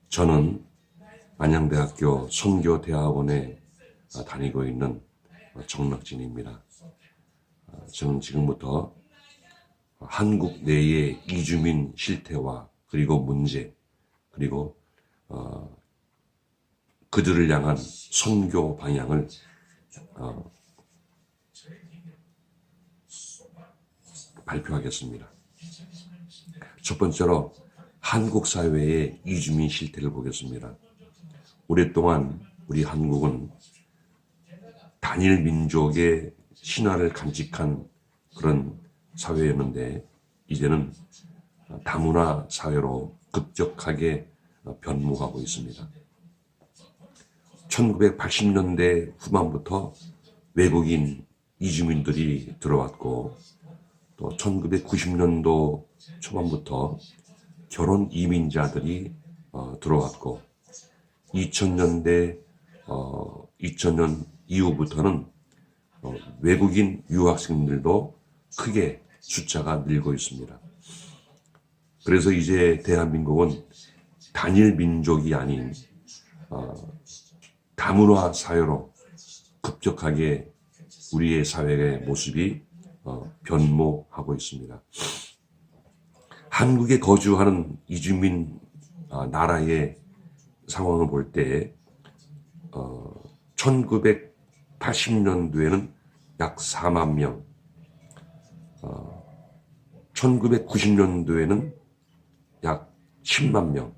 저는 안양대학교 선교대학원에 다니고 있는 정락진입니다. 저는 지금부터 한국 내의 이주민 실태와 그리고 문제, 그리고 그들을 향한 선교 방향을 발표하겠습니다. 첫 번째로 한국 사회의 이주민 실태를 보겠습니다. 오랫동안 우리 한국은 단일 민족의 신화를 간직한 그런 사회였는데, 이제는 다문화 사회로 급격하게 변모하고 있습니다. 1980년대 후반부터 외국인 이주민들이 들어왔고, 또 1990년도 초반부터 결혼 이민자들이 들어왔고, 2000년 이후부터는 외국인 유학생들도 크게 숫자가 늘고 있습니다. 그래서 이제 대한민국은 단일 민족이 아닌 다문화 사회로 급격하게 우리의 사회의 모습이 변모하고 있습니다. 한국에 거주하는 이주민 나라의 상황을 볼 때 1980년도에는 약 4만 명, 1990년도에는 약 10만 명,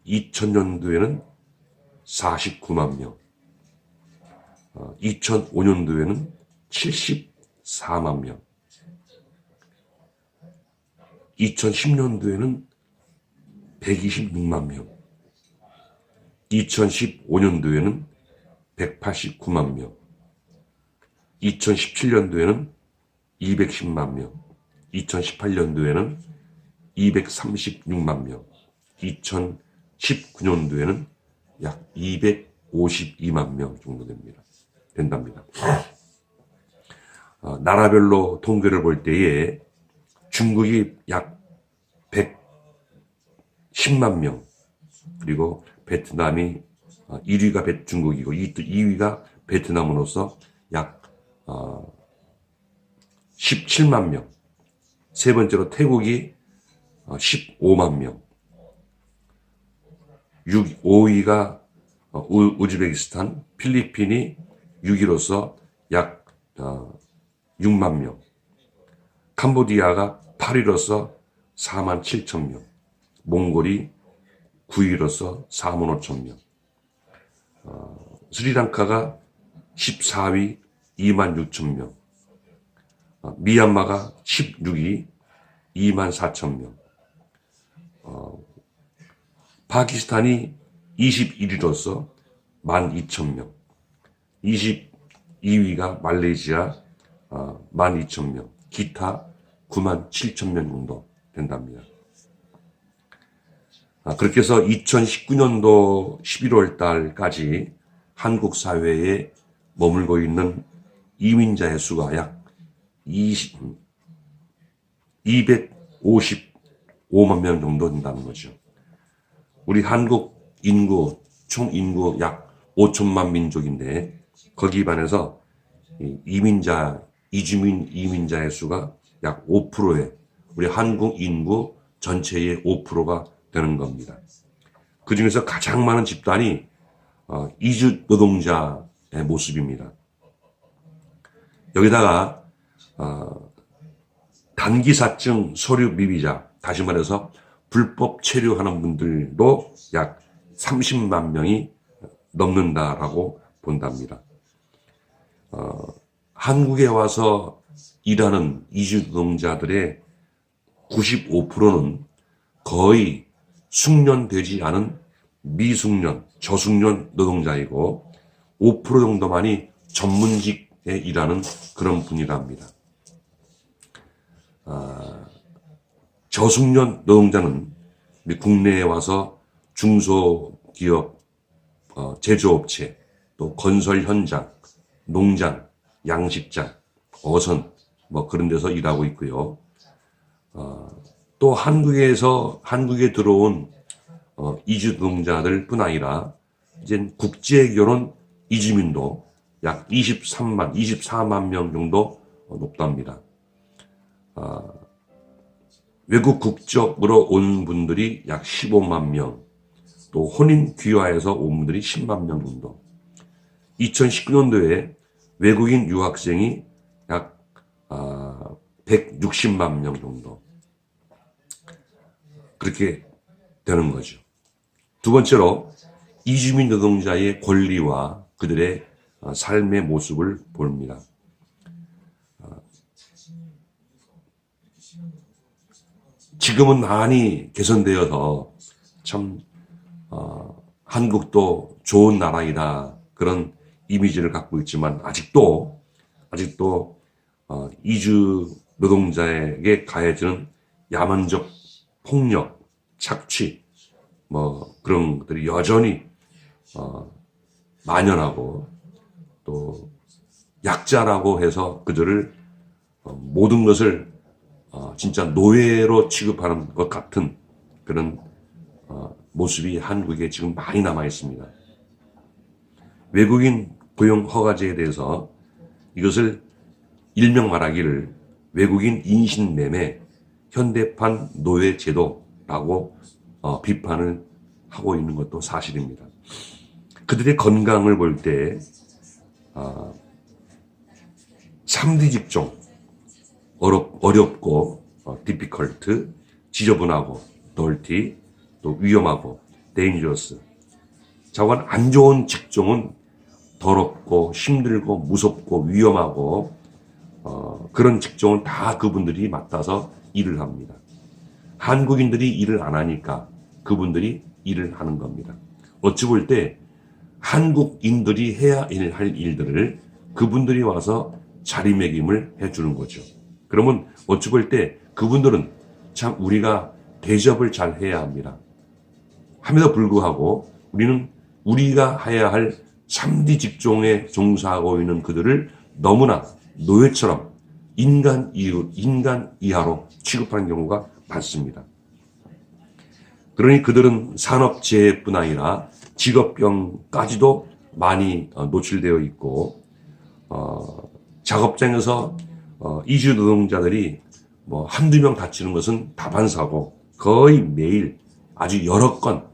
2000년도에는 49만 명, 2005년도에는 74만 명, 2010년도에는 126만 명, 2015년도에는 189만 명, 2017년도에는 210만 명, 2018년도에는 236만 명, 2019년도에는 약 252만 명 정도 된답니다. 나라별로 통계를 볼 때에 중국이 약 110만 명, 그리고 베트남이 1위가 중국이고 2위가 베트남으로서 약 17만 명, 세 번째로 태국이 15만 명, 5위가 우즈베키스탄, 필리핀이 6위로서 약 6만 명, 캄보디아가 8위로서 4만 7천 명, 몽골이 9위로서 4만 5천 명, 스리랑카가 14위 2만 6천 명, 미얀마가 16위 2만 4천 명, 파키스탄이 21위로서 1만 2천 명, 22위가 말레이시아 1만 2천 명, 기타 9만 7천 명 정도 된답니다. 그렇게 해서 2019년도 11월 달까지 한국 사회에 머물고 있는 이민자의 수가 약 255만 명 정도 된다는 거죠. 우리 한국 인구, 총 인구 약 5천만 민족인데, 거기에 반해서 이주민 이민자의 수가 약 5%에, 우리 한국 인구 전체의 5%가 되는 겁니다. 그 중에서 가장 많은 집단이 이주 노동자의 모습입니다. 여기다가 단기사증 서류 미비자, 다시 말해서 불법 체류하는 분들도 약 30만 명이 넘는다라고 본답니다. 한국에 와서 일하는 이주 노동자들의 95%는 거의 숙련되지 않은 미숙련, 저숙련 노동자이고 5% 정도만이 전문직에 일하는 그런 분이랍니다. 저숙련 노동자는 국내에 와서 중소기업, 제조업체, 또 건설 현장, 농장, 양식장, 어선, 그런 데서 일하고 있고요. 또 한국에 들어온 이주 노동자들뿐 아니라 이제 국제 결혼 이주민도 약 24만 명 정도 높답니다. 외국 국적으로 온 분들이 약 15만 명, 또 혼인 귀화해서 온 분들이 10만 명 정도. 2019년도에 외국인 유학생이 약 160만 명 정도. 그렇게 되는 거죠. 두 번째로 이주민 노동자의 권리와 그들의 삶의 모습을 봅니다. 지금은 많이 개선되어서 참 한국도 좋은 나라이다 그런 이미지를 갖고 있지만 아직도 이주 노동자에게 가해지는 야만적 폭력, 착취 그런 것들이 여전히 만연하고 또 약자라고 해서 그들을 모든 것을 진짜 노예로 취급하는 것 같은 그런 모습이 한국에 지금 많이 남아 있습니다. 외국인 고용 허가제에 대해서 이것을 일명 말하기를 외국인 인신매매 현대판 노예제도라고 비판을 하고 있는 것도 사실입니다. 그들의 건강을 볼 때 3D 직종 어렵고 difficult, 지저분하고 dirty, 또 위험하고 dangerous. 자관 안 좋은 직종은 더럽고 힘들고 무섭고 위험하고 그런 직종은 다 그분들이 맡아서 일을 합니다. 한국인들이 일을 안 하니까 그분들이 일을 하는 겁니다. 어찌 볼 때 한국인들이 해야 할 일들을 그분들이 와서 자리매김을 해주는 거죠. 그러면 어찌 볼 때 그분들은 참 우리가 대접을 잘 해야 합니다. 함에도 불구하고 우리는 우리가 해야 할 3D 직종에 종사하고 있는 그들을 너무나 노예처럼 인간 이하로 취급하는 경우가 많습니다. 그러니 그들은 산업재해뿐 아니라 직업병까지도 많이 노출되어 있고 작업장에서 이주 노동자들이 한두 명 다치는 것은 다반사고 거의 매일 아주 여러 건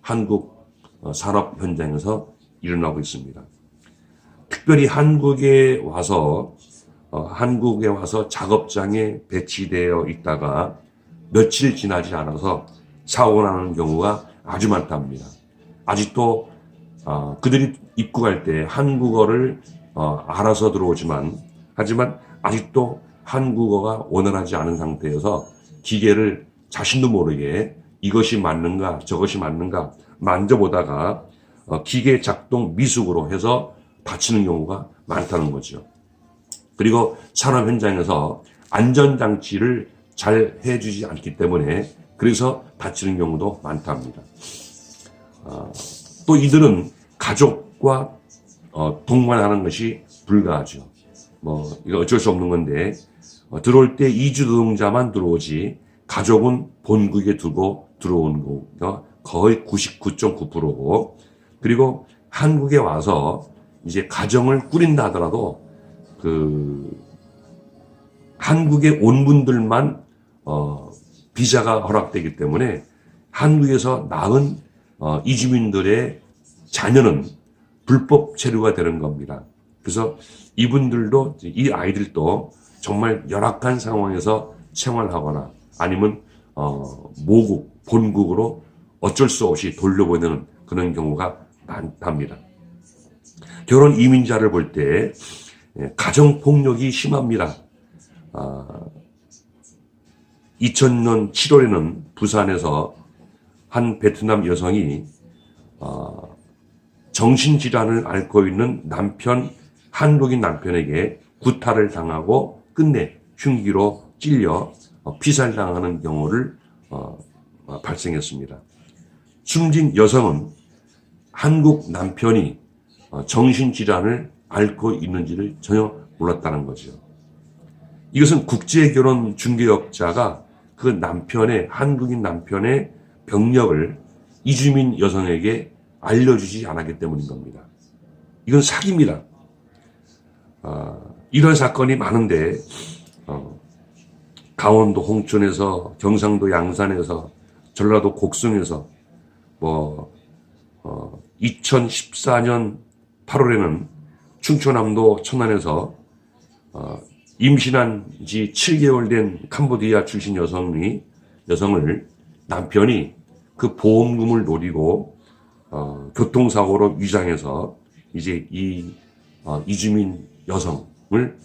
한국 산업 현장에서 일어나고 있습니다. 특별히 한국에 와서 작업장에 배치되어 있다가 며칠 지나지 않아서 사고 나는 경우가 아주 많답니다. 아직도 그들이 입국할 때 한국어를 알아서 들어오지만 하지만 아직도 한국어가 원활하지 않은 상태여서 기계를 자신도 모르게 이것이 맞는가 저것이 맞는가 만져보다가 기계 작동 미숙으로 해서 다치는 경우가 많다는 거죠. 그리고 산업 현장에서 안전장치를 잘 해주지 않기 때문에 그래서 다치는 경우도 많답니다. 또 이들은 가족과 동반하는 것이 불가하죠. 이거 어쩔 수 없는 건데 들어올 때 이주 노동자만 들어오지 가족은 본국에 두고 들어오는 경우가 거의 99.9%고 그리고 한국에 와서 이제 가정을 꾸린다 하더라도 한국에 온 분들만 비자가 허락되기 때문에 한국에서 낳은 이주민들의 자녀는 불법 체류가 되는 겁니다. 그래서 이분들도 이 아이들도 정말 열악한 상황에서 생활하거나 아니면 모국 본국으로 어쩔 수 없이 돌려보내는 그런 경우가 많답니다. 결혼 이민자를 볼 때 가정폭력이 심합니다. 2000년 7월에는 부산에서 한 베트남 여성이 정신질환을 앓고 있는 한국인 남편에게 구타를 당하고 끝내 흉기로 찔려 피살당하는 경우를 발생했습니다. 숨진 여성은 한국 남편이 정신질환을 앓고 있는지를 전혀 몰랐다는 거죠. 이것은 국제결혼 중개업자가 그 남편의, 한국인 남편의 병력을 이주민 여성에게 알려주지 않았기 때문인 겁니다. 이건 사기입니다. 이런 사건이 많은데, 강원도 홍천에서, 경상도 양산에서, 전라도 곡성에서, 2014년 8월에는 충청남도 천안에서 임신한 지 7개월 된 캄보디아 출신 여성을 남편이 그 보험금을 노리고 교통사고로 위장해서 이제 이주민 여성을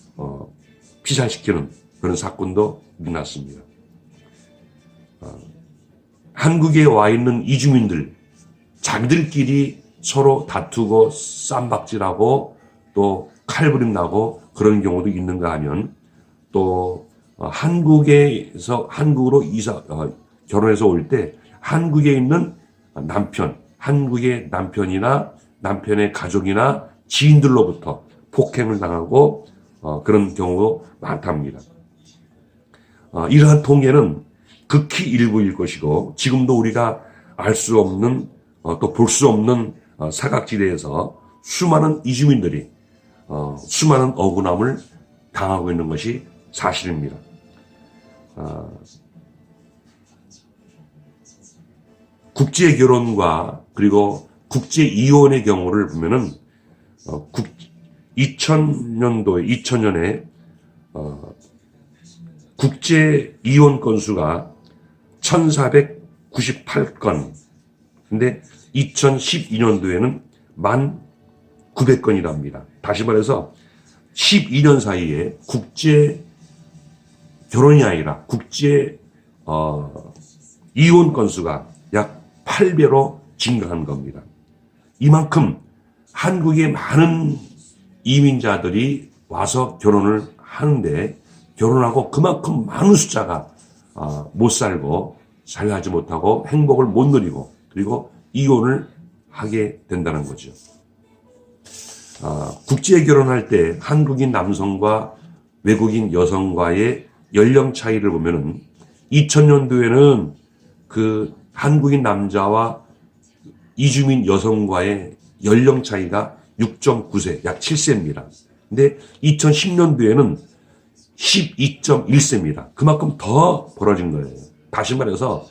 피살시키는 그런 사건도 일어났습니다. 한국에 와 있는 이주민들, 자기들끼리 서로 다투고 쌈박질하고 또 칼부림 나고 그런 경우도 있는가 하면, 또 한국에서 한국으로 결혼해서 올 때 한국에 있는 한국의 남편이나 남편의 가족이나 지인들로부터 폭행을 당하고 그런 경우도 많답니다. 이러한 통계는 극히 일부일 것이고, 지금도 우리가 알 수 없는 또 볼 수 없는 사각지대에서 수많은 이주민들이 수많은 억울함을 당하고 있는 것이 사실입니다. 국제 결혼과 그리고 국제 이혼의 경우를 보면은 2000년에 국제 이혼 건수가 1498건. 근데 2012년도에는 1900건이랍니다. 다시 말해서 12년 사이에 국제 결혼이 아니라 국제 이혼 건수가 약 8배로 증가한 겁니다. 이만큼 한국에 많은 이민자들이 와서 결혼을 하는데, 결혼하고 그만큼 많은 숫자가 못 살고 잘 하지 못하고 행복을 못 누리고 그리고 이혼을 하게 된다는 거죠. 국제 결혼할 때 한국인 남성과 외국인 여성과의 연령 차이를 보면은 2000년도에는 그 한국인 남자와 이주민 여성과의 연령 차이가 6.9세, 약 7세입니다. 근데 2010년도에는 12.1세입니다. 그만큼 더 벌어진 거예요. 다시 말해서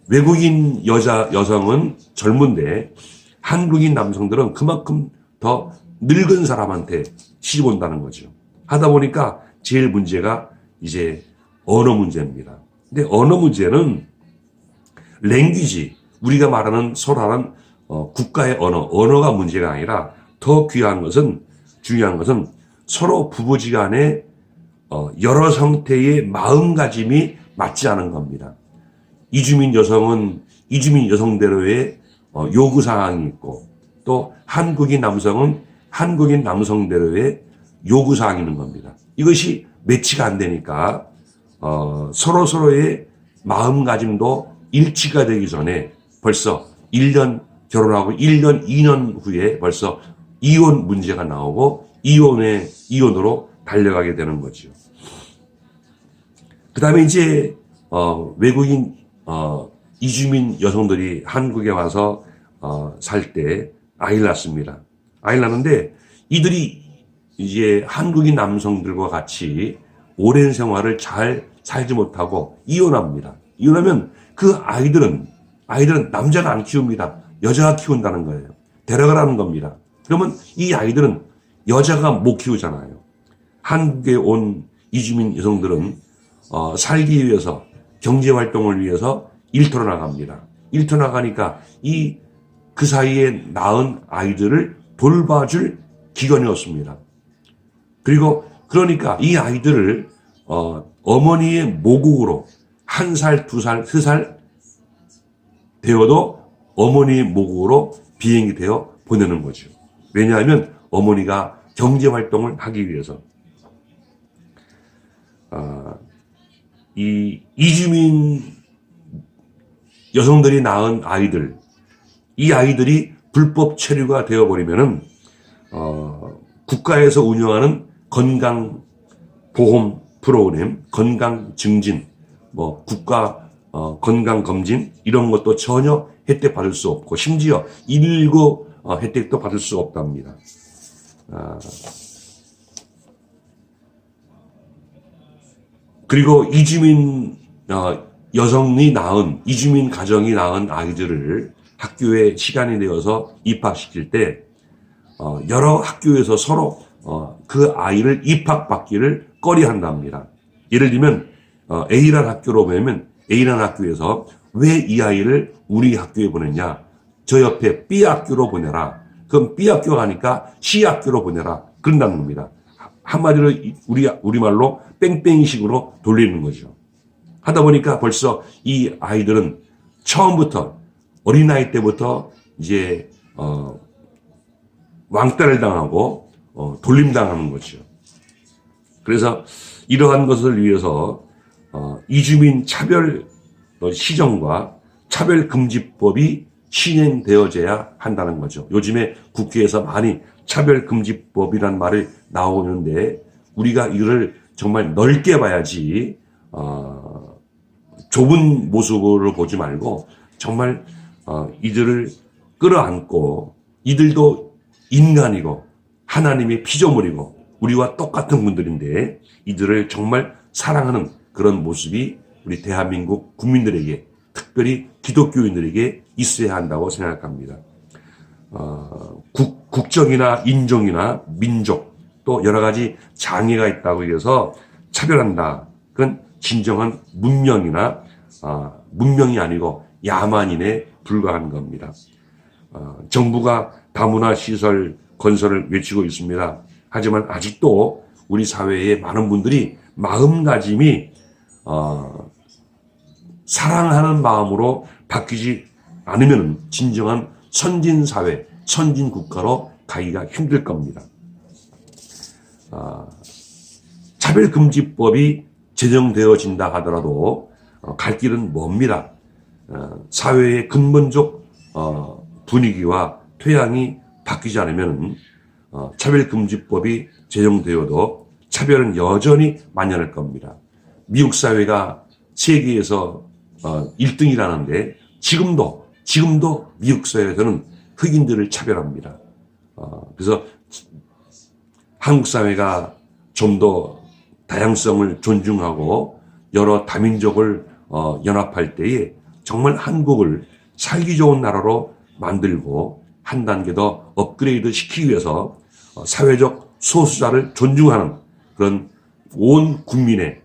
외국인 여성은 젊은데 한국인 남성들은 그만큼 더 늙은 사람한테 시집 온다는 거죠. 하다 보니까 제일 문제가 이제 언어 문제입니다. 근데 언어 문제는 랭귀지, 우리가 말하는 서로 하는 국가의 언어가 문제가 아니라 더 중요한 것은 서로 부부지간에 여러 형태의 마음가짐이 맞지 않은 겁니다. 이주민 여성은 이주민 여성대로의 요구사항이 있고, 또 한국인 남성은 한국인 남성대로의 요구사항이 있는 겁니다. 이것이 매치가 안 되니까 서로의 마음가짐도 일치가 되기 전에 벌써 1년 결혼하고 1년, 2년 후에 벌써 이혼 문제가 나오고 이혼으로 달려가게 되는 거죠. 그 다음에 이제 외국인 이주민 여성들이 한국에 와서 살 때 아이를 낳습니다. 아이를 낳는데 이들이 이제 한국인 남성들과 같이 오랜 생활을 잘 살지 못하고 이혼합니다. 이혼하면 그 아이들은 남자가 안 키웁니다. 여자가 키운다는 거예요. 데려가라는 겁니다. 그러면 이 아이들은 여자가 못 키우잖아요. 한국에 온 이주민 여성들은 살기 위해서, 경제활동을 위해서 일터로 나갑니다. 일터 나가니까 그 사이에 낳은 아이들을 돌봐줄 기관이 없습니다. 그러니까 이 아이들을 어머니의 모국으로 1살, 2살, 3살 되어도 어머니의 모국으로 비행이 되어 보내는 거죠. 왜냐하면 어머니가 경제활동을 하기 위해서. 이 이주민 여성들이 낳은 아이들, 이 아이들이 불법 체류가 되어버리면은 국가에서 운영하는 건강보험 프로그램, 건강 증진, 뭐 국가 건강 검진 이런 것도 전혀 혜택 받을 수 없고 심지어 119 혜택도 받을 수 없답니다. 그리고 이주민 이주민 가정이 낳은 아이들을 학교에 시간이 되어서 입학시킬 때 여러 학교에서 서로 그 아이를 입학받기를 꺼려한답니다. 예를 들면 A라는 학교로 보면 A라는 학교에서 왜 이 아이를 우리 학교에 보냈냐? 저 옆에 B 학교로 보내라. 그럼 B 학교 가니까 C 학교로 보내라. 그런다는 겁니다. 한마디로 우리말로 뺑뺑이식으로 돌리는 거죠. 하다 보니까 벌써 이 아이들은 처음부터 어린아이 때부터 이제 왕따를 당하고 돌림당하는 거죠. 그래서 이러한 것을 위해서 이주민 차별 시정과 차별금지법이 시행되어져야 한다는 거죠. 요즘에 국회에서 많이 차별금지법이라는 말이 나오는데 우리가 이를 정말 넓게 봐야지 좁은 모습으로 보지 말고 정말 이들을 끌어안고 이들도 인간이고 하나님의 피조물이고 우리와 똑같은 분들인데 이들을 정말 사랑하는 그런 모습이 우리 대한민국 국민들에게 특별히 기독교인들에게 있어야 한다고 생각합니다. 국적이나 인종이나 민족 또 여러 가지 장애가 있다고 해서 차별한다. 그건 진정한 문명이 아니고 야만인에 불과한 겁니다. 정부가 다문화 시설 건설을 외치고 있습니다. 하지만 아직도 우리 사회의 많은 분들이 마음가짐이 사랑하는 마음으로 바뀌지 않으면 진정한 선진사회, 선진국가로 가기가 힘들 겁니다. 차별금지법이 제정되어진다 하더라도 갈 길은 멉니다. 사회의 근본적 분위기와 토양이 바뀌지 않으면 차별금지법이 제정되어도 차별은 여전히 만연할 겁니다. 미국 사회가 세계에서 1등이라는데 지금도 미국 사회에서는 흑인들을 차별합니다. 그래서 한국 사회가 좀 더 다양성을 존중하고 여러 다민족을 연합할 때에 정말 한국을 살기 좋은 나라로 만들고 한 단계 더 업그레이드 시키기 위해서 사회적 소수자를 존중하는 그런 온 국민의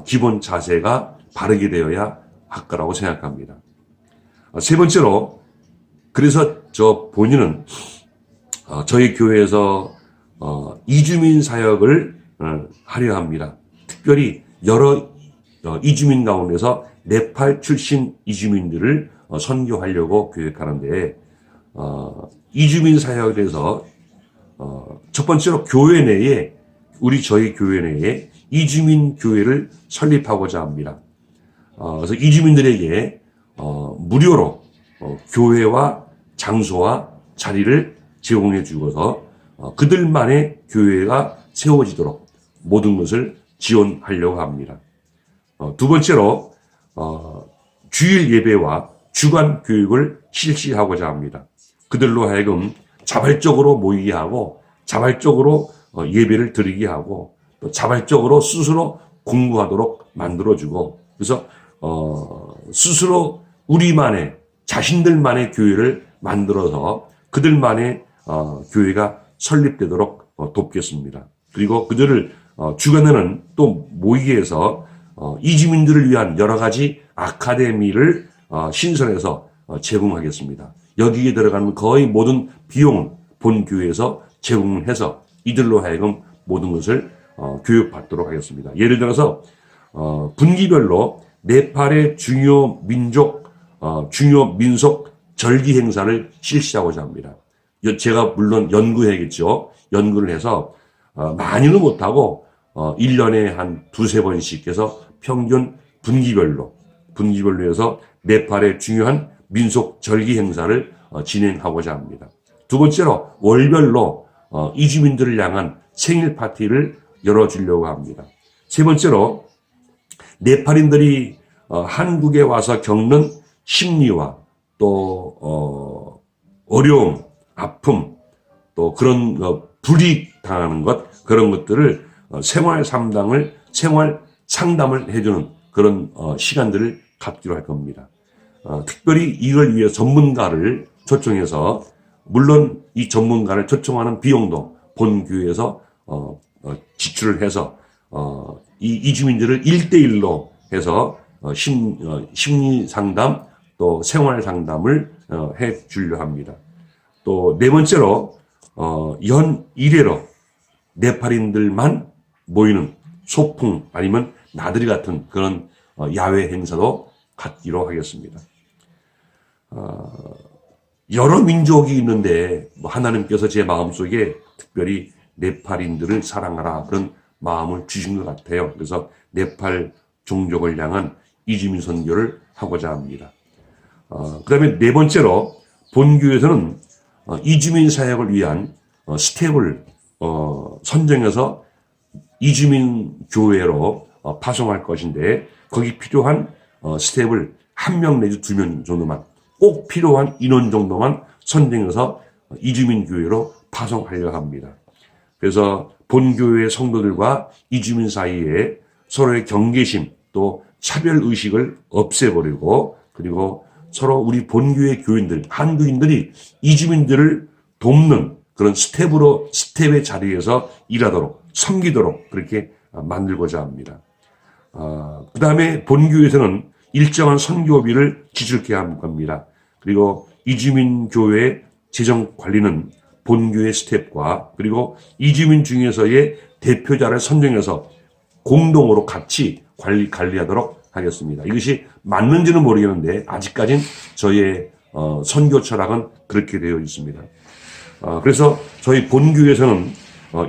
기본 자세가 바르게 되어야 할 거라고 생각합니다. 세 번째로 그래서 저 본인은 저희 교회에서 이주민 사역을 하려 합니다. 특별히 여러 이주민 가운데서 네팔 출신 이주민들을 선교하려고 계획하는데 이주민 사역에 대해서 첫 번째로 교회 내에 저희 교회 내에 이주민 교회를 설립하고자 합니다. 그래서 이주민들에게 무료로 교회와 장소와 자리를 제공해 주고서 그들만의 교회가 세워지도록 모든 것을 지원하려고 합니다. 두 번째로 주일 예배와 주간 교육을 실시하고자 합니다. 그들로 하여금 자발적으로 모이게 하고 자발적으로 예배를 드리게 하고 또 자발적으로 스스로 공부하도록 만들어주고 그래서 스스로 자신들만의 교회를 만들어서 그들만의 교회가 설립되도록 돕겠습니다. 그리고 그들을 주간에는 또 모이게 해서 이주민들을 위한 여러 가지 아카데미를 신설해서 제공하겠습니다. 여기에 들어가는 거의 모든 비용은 본 교회에서 제공해서 이들로 하여금 모든 것을 교육받도록 하겠습니다. 예를 들어서 분기별로 네팔의 중요 민속 절기 행사를 실시하고자 합니다. 제가 물론 연구해야겠죠. 연구를 해서 많이는 못하고 1년에 한 두세 번씩 해서 평균 분기별로 해서 네팔의 중요한 민속 절기 행사를 진행하고자 합니다. 두 번째로 월별로 이주민들을 향한 생일 파티를 열어주려고 합니다. 세 번째로 네팔인들이 한국에 와서 겪는 심리와 또 어려움, 아픔, 또 그런 불이익 당하는 것, 그런 것들을 생활 상담을 해주는 그런 시간들을 갖기로 할 겁니다. 특별히 이걸 위해 전문가를 초청해서, 물론 이 전문가를 초청하는 비용도 본교회에서 지출을 해서 이 이주민들을 1대1로 해서 심리 상담 또 생활 상담을 해 주려 합니다. 또 네 번째로 연 1회로 네팔인들만 모이는 소풍 아니면 나들이 같은 그런 야외 행사도 갖기로 하겠습니다. 여러 민족이 있는데 하나님께서 제 마음속에 특별히 네팔인들을 사랑하라 그런 마음을 주신 것 같아요. 그래서 네팔 종족을 향한 이주민 선교를 하고자 합니다. 그 다음에 네 번째로 본교에서는 이주민 사역을 위한 스텝을 선정해서 이주민 교회로 파송할 것인데, 거기 필요한 스텝을 1명 내지 2명 정도만, 꼭 필요한 인원 정도만 선정해서 이주민 교회로 파송하려 합니다. 그래서 본교회 성도들과 이주민 사이에 서로의 경계심 또 차별의식을 없애버리고, 그리고 서로 우리 본교회 교인들, 한국인들이 이주민들을 돕는 그런 스텝의 자리에서 일하도록, 섬기도록 그렇게 만들고자 합니다. 그 다음에 본교회에서는 일정한 선교비를 지출케 할 겁니다. 그리고 이주민 교회 재정 관리는 본교회 스텝과 그리고 이주민 중에서의 대표자를 선정해서 공동으로 같이 관리하도록 하겠습니다. 이것이 맞는지는 모르겠는데 아직까지는 저의 선교 철학은 그렇게 되어 있습니다. 그래서 저희 본교회에서는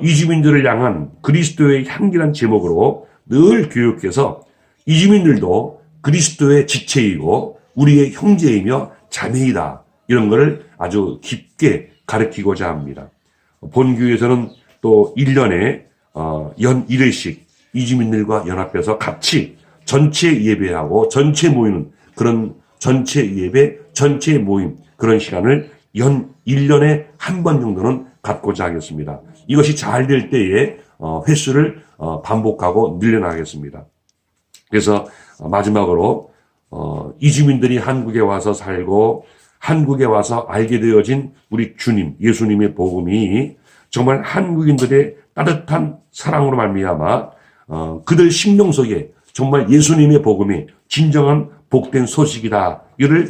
이주민들을 향한 그리스도의 향기란 제목으로 늘 교육해서 이주민들도 그리스도의 지체이고 우리의 형제이며 자매이다, 이런 것을 아주 깊게 가르치고자 합니다. 본교회에서는 또 1년에 연 1회씩 이주민들과 연합해서 같이 전체 예배하고 전체 모이는 그런 전체 예배, 전체 모임, 그런 시간을 연 1년에 한 번 정도는 갖고자 하겠습니다. 이것이 잘 될 때에 횟수를 반복하고 늘려나가겠습니다. 그래서 마지막으로 이주민들이 한국에 와서 살고 한국에 와서 알게 되어진 우리 주님, 예수님의 복음이 정말 한국인들의 따뜻한 사랑으로 말미암아 그들 심령 속에 정말 예수님의 복음이 진정한 복된 소식이다, 이를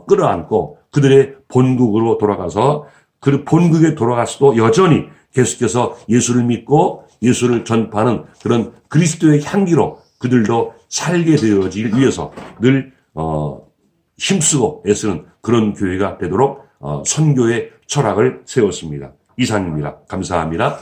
끌어안고 그들의 본국으로 돌아가서 그 본국에 돌아가서도 여전히 계속해서 예수를 믿고 예수를 전파하는 그런 그리스도의 향기로 그들도 살게 되어지기 위해서 늘 힘쓰고 애쓰는 그런 교회가 되도록 선교의 철학을 세웠습니다. 이상입니다. 감사합니다.